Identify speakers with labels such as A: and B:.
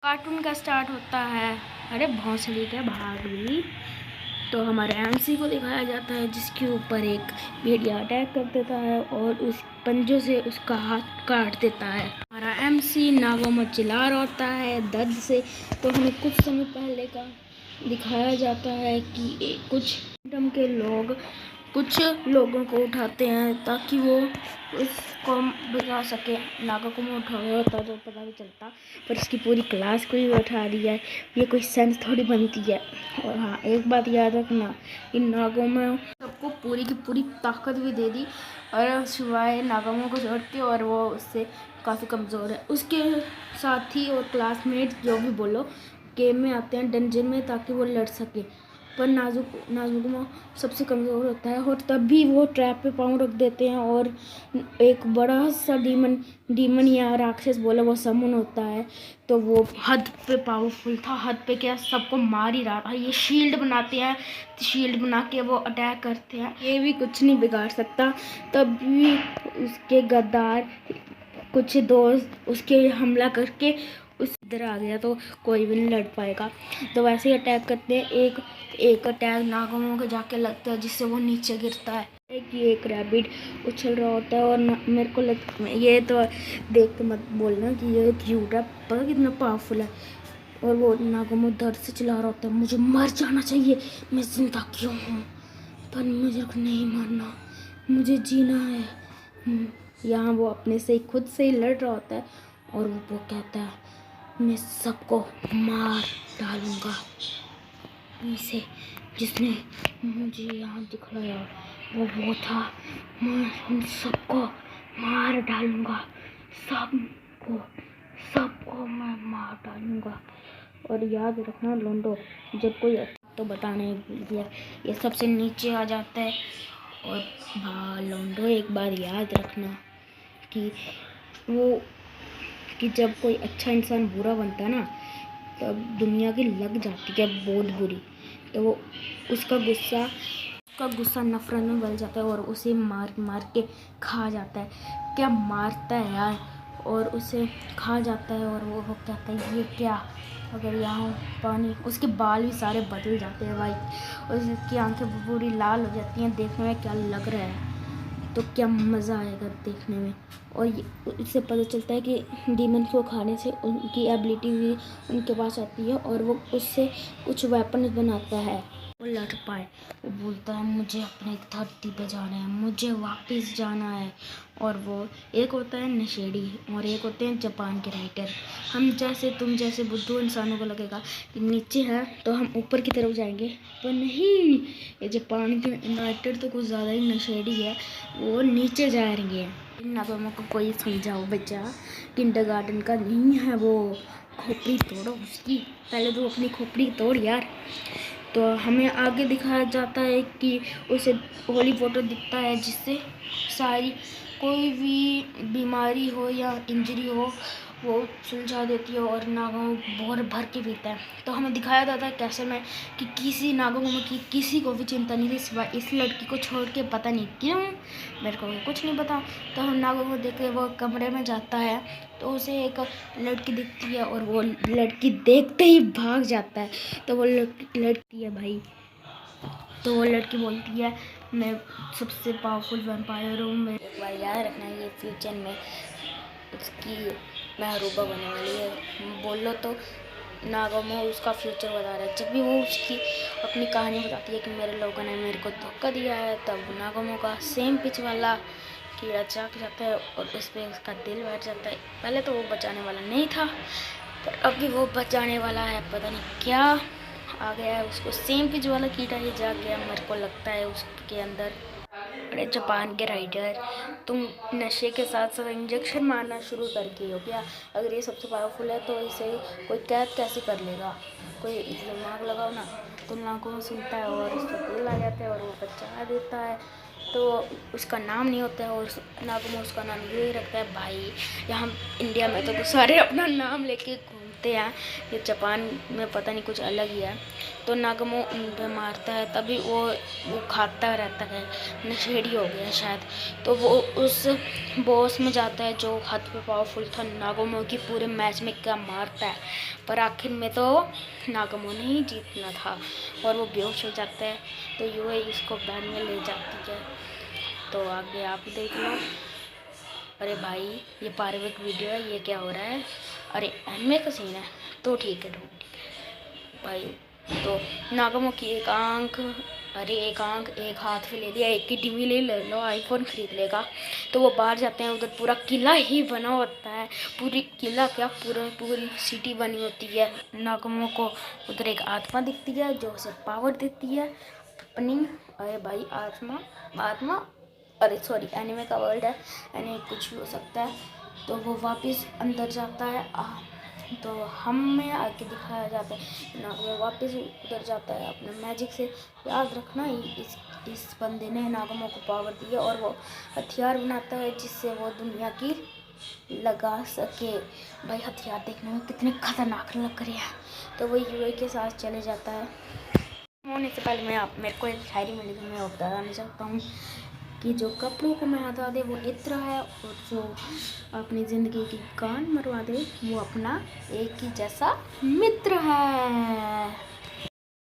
A: Cartoon का start होता है। अरे भौंसली क्या भाग गई। तो हमारे एमसी को दिखाया जाता है जिसके ऊपर एक भेड़िया अटैक कर देता है और उस पंजों से उसका हाथ काट देता है। हमारा एमसी नागों में चिल्ला रहा होता है दर्द से। तो हमें कुछ समय पहले का दिखाया जाता है कि कुछ के लोग कुछ लोगों को उठाते हैं ताकि वो उसको बचा सके। नागा को मैं उठाया होता तो पता भी चलता, पर इसकी पूरी क्लास को ही उठा दिया है। ये कोई सेंस थोड़ी बनती है। और हाँ, एक बात याद रखना, इन नागों में सबको पूरी की पूरी ताकत भी दे दी और सिवाय नागमों को छोड़ती, और वो उससे काफ़ी कमज़ोर है। उसके साथी और क्लासमेट जो भी बोलो गेम में आते हैं डंजन में ताकि वो लड़ सके, पर नाजुक सबसे कमज़ोर होता है और तब भी वो ट्रैप पे पाँव रख देते हैं और एक बड़ा सा डीमन या राक्षस बोले वो समन होता है। तो वो हद पे पावरफुल था, हद पे क्या सबको मार ही रहा था। ये शील्ड बनाते हैं, शील्ड बना के वो अटैक करते हैं, ये भी कुछ नहीं बिगाड़ सकता। तब भी उसके गद्दार कुछ दोस्त उसके हमला करके उस इधर आ गया तो कोई भी नहीं लड़ पाएगा। तो वैसे ही अटैक करते हैं। एक अटैक नागमों के जाके लगता है जिससे वो नीचे गिरता है। एक रैबिट उछल रहा होता है और मेरे को लगता है, ये तो देख के मत बोलना कि ये क्यूट है, पता कितना पावरफुल है। और वो नागमों दर्द से चिल्ला रहा होता है, मुझे मर जाना चाहिए, मैं जिंदा क्यों हूँ, पर मुझे नहीं मरना, मुझे जीना है। यहाँ वो अपने से खुद से ही लड़ रहा होता है और वो कहता है, मैं सबको मार डालूंगा। इसे जिसने मुझे यहाँ दिखलाया वो था, मैं उन सबको मार डालूंगा, सबको मैं मार डालूंगा। और याद रखना लोंडो, जब कोई तो बताना ही भूल गया, ये सबसे नीचे आ जाता है। और हाँ लोंडो, एक बार याद रखना कि वो कि जब कोई अच्छा इंसान बुरा बनता है ना, तब दुनिया की लग जाती है बहुत बुरी। तो वो उसका गुस्सा नफरत में बदल जाता है और उसे मार के खा जाता है। क्या मारता है यार, और उसे खा जाता है। और वो कहता है ये क्या, अगर यहाँ पानी, उसके बाल भी सारे बदल जाते हैं वाइट, और उसकी आंखें पूरी लाल हो जाती हैं। देखने में क्या लग रहा है, तो क्या मज़ा आएगा देखने में। और इससे पता चलता है कि डीमन को खाने से उनकी एबिलिटी भी उनके पास आती है और वो उससे कुछ वेपन बनाता है, वो लड़ पाए। वो बोलता है मुझे अपने धरती पे जाना है, मुझे वापस जाना है। और वो एक होता है नशेड़ी और एक होते हैं जापान के राइटर। हम जैसे तुम जैसे बुद्धू इंसानों को लगेगा कि नीचे है तो हम ऊपर की तरफ जाएंगे, पर नहीं, ये जापान के राइटर तो कुछ ज़्यादा ही नशेड़ी है, वो नीचे जा रही है। नागमों को कोई समझाओ बच्चा, किंडरगार्टन का नहीं है वो, खोपड़ी तोड़ो उसकी, पहले तो अपनी खोपड़ी तोड़ यार। तो हमें आगे दिखाया जाता है कि उसे होली वाटर दिखता है जिससे सारी कोई भी बीमारी हो या इंजरी हो वो सुलझा देती है और नागों भर भर के पीता है। तो हमें दिखाया जाता है कैसे में कि किसी नागों में किसी को भी चिंता नहीं थी सिवाय इस लड़की को छोड़ के, पता नहीं क्यों, मेरे को कुछ नहीं पता। तो हम नागों को देख के वो कमरे में जाता है तो उसे एक लड़की दिखती है और वो लड़की देखते ही भाग जाता है। तो वो लड़की है भाई, तो वो लड़की बोलती है मैं सबसे पावरफुल वैम्पायर हूँ। मैं एक बार याद रखना, ये फ्यूचर में उसकी महरूबा बनने वाली है। बोलो तो नागमो उसका फ्यूचर बता रहा है। जब भी वो उसकी अपनी कहानी बताती है कि मेरे लोगों ने मेरे को धोखा दिया है, तब नागमो का सेम पिच वाला कीड़ा चाक जाता है और उस पर उसका दिल बैठ जाता है। पहले तो वो बचाने वाला नहीं था, पर अभी वो बचाने वाला है। पता नहीं क्या आ गया है उसको, सेम पिच वाला कीड़ा ही जा गया मेरे को लगता है उसके अंदर। अरे जापान के राइडर, तुम नशे के साथ साथ इंजेक्शन मारना शुरू कर दिए हो क्या? अगर ये सबसे पावरफुल है तो इसे कोई कैद कैसे कर लेगा? कोई दिमाग लगाओ ना। तुम लोगों को सुनता है और उसको दिल आ जाता है और वो बचा देता है, तो उसका नाम नहीं होता है और नागमो उसका नाम ये रखता है। भाई यहाँ इंडिया में तो सारे अपना नाम लेके मारते हैं, ये जापान में पता नहीं कुछ अलग ही है। तो नागमो उन पे मारता है, तभी वो खाता रहता है, नशेड़ी हो गया शायद। तो वो उस बॉस में जाता है जो हाथ पे पावरफुल था नागमो की, पूरे मैच में क्या मारता है, पर आखिर में तो नागमो ने ही जीतना था और वो बेहोश हो जाता है। तो यूए इसको बैन में ले जाती है। तो आगे आप देख लो। अरे भाई ये पारिवारिक वीडियो है, ये क्या हो रहा है? अरे एनिमे का सीन है, तो ठीक है भाई। तो नागमो की एक आंख, अरे एक आंख एक हाथ में ले लिया, एक की टीवी ले लो, आईफोन खरीद लेगा। तो वो बाहर जाते हैं, उधर पूरा किला ही बना होता है, पूरी किला क्या पूरी सिटी बनी होती है। नागमो को उधर एक आत्मा दिखती है जो उसे पावर देती है अपनी। अरे भाई आत्मा अरे सॉरी एनिमे का वर्ड है, एनिमे कुछ भी हो सकता है। तो वो वापस अंदर जाता है, तो हमें आके दिखाया जाता है नागमो वापस उधर जाता है अपने मैजिक से। याद रखना इस बंदे ने नागमो को पावर दी है और वो हथियार बनाता है जिससे वो दुनिया की लगा सके। भाई हथियार देखने में कितने खतरनाक लग रहे हैं। तो वो यूए के साथ चले जाता है। होने से पहले मेरे को एक शायरी मिली थी, मैं बताना चाहता हूँ कि जो कपड़ों को महका दे वो इत्र है, और जो अपनी ज़िंदगी की कान मरवा दे वो अपना एक ही जैसा मित्र है।